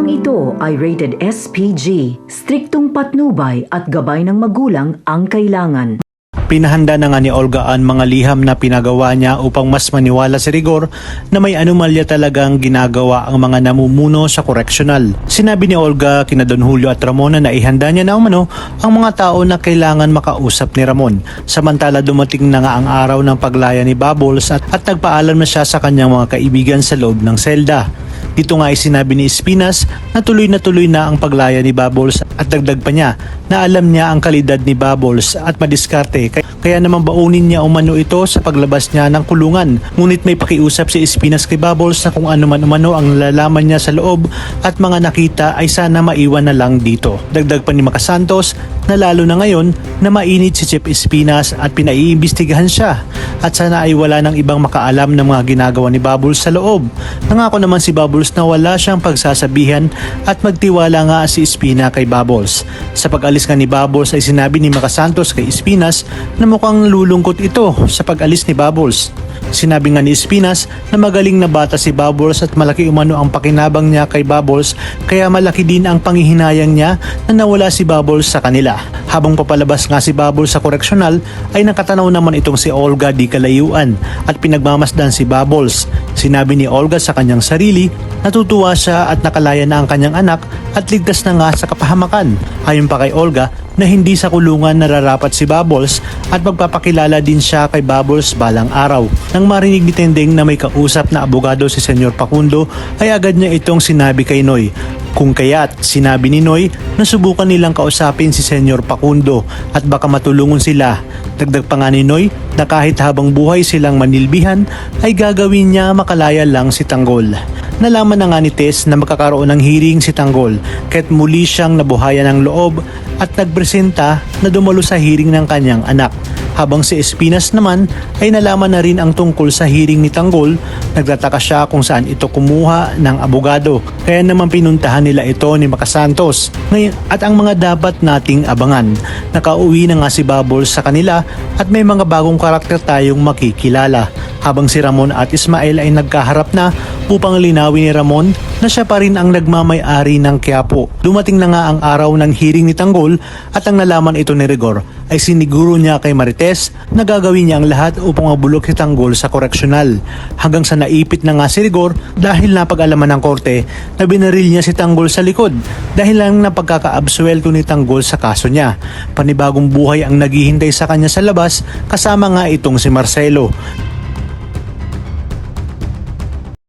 Programang ito ay rated SPG, striktong patnubay at gabay ng magulang ang kailangan. Pinahanda na nga ni Olga ang mga liham na pinagawa niya upang mas maniwala si Rigor na may anomalya talagang ginagawa ang mga namumuno sa koreksyonal. Sinabi ni Olga kina Don Julio at Ramon na ihanda niya na umano ang mga tao na kailangan makausap ni Ramon. Samantala dumating na nga ang araw ng paglaya ni Bubbles at nagpaalam na siya sa kanyang mga kaibigan sa loob ng selda. Dito nga ay sinabi ni Espinas na tuloy na ang paglaya ni Bubbles at dagdag pa niya na alam niya ang kalidad ni Bubbles at madiskarte kaya naman baunin niya umano ito sa paglabas niya ng kulungan. Ngunit may pakiusap si Espinas kay Bubbles na kung ano man umano ang nalalaman niya sa loob at mga nakita ay sana maiwan na lang dito. Dagdag pa ni Makasantos na lalo na ngayon na mainit si Chief Espinas at pinaiimbestigahan siya at sana ay wala ng ibang makaalam ng mga ginagawa ni Bubbles sa loob. Nangako naman si Bubbles na wala siyang pagsasabihan at magtiwala nga si Espina kay Bubbles. Sa pag-alis nga ni Bubbles ay sinabi ni Makasantos kay Espinas na mukhang lulungkot ito sa pag-alis ni Bubbles. Sinabi nga ni Espinas na magaling na bata si Bubbles at malaki umano ang pakinabang niya kay Bubbles kaya malaki din ang panghihinayang niya na nawala si Bubbles sa kanila. Habang papalabas nga si Bubbles sa koreksyonal ay nakatanaw naman itong si Olga di kalayuan at pinagmamasdan si Bubbles. Sinabi ni Olga sa kanyang sarili natutuwa siya at nakalaya na ang kanyang anak at ligtas na nga sa kapahamakan. Ayon pa kay Olga na hindi sa kulungan nararapat si Bubbles at magpapakilala din siya kay Bubbles balang araw. Nang marinig ni Tendeng na may kausap na abogado si Senyor Facundo ay agad niya itong sinabi kay Noy. Kung kaya't sinabi ni Noy na subukan nilang kausapin si Senyor Facundo at baka matulungan sila. Dagdag pa nga ni Noy na kahit habang buhay silang manilbihan ay gagawin niya makalaya lang si Tanggol. Nalaman na nga ni Tess na magkakaroon ng hearing si Tanggol kaya't muli siyang nabuhayan ng loob at nagpresenta na dumalo sa hearing ng kanyang anak. Habang si Espinas naman ay nalaman na rin ang tungkol sa hearing ni Tanggol, nagtataka siya kung saan ito kumuha ng abogado. Kaya naman pinuntahan nila ito ni Makasantos. Ngayon, at ang mga dapat nating abangan. Nakauwi na nga si Bubbles sa kanila at may mga bagong karakter tayong makikilala. Habang si Ramon at Ismael ay nagkaharap na upang linawin ni Ramon na siya pa rin ang nagmamay-ari ng Quiapo. Dumating na nga ang araw ng hearing ni Tanggol at ang nalaman ito ni Rigor ay siniguro niya kay Marites na gagawin niya ang lahat upang mabulok si Tanggol sa koreksyonal. Hanggang sa naipit na nga si Rigor dahil napag-alaman ng korte na binaril niya si Tanggol sa likod dahil lang na pagkakaabsuelto ni Tanggol sa kaso niya. Panibagong buhay ang naghihintay sa kanya sa labas kasama nga itong si Marcelo.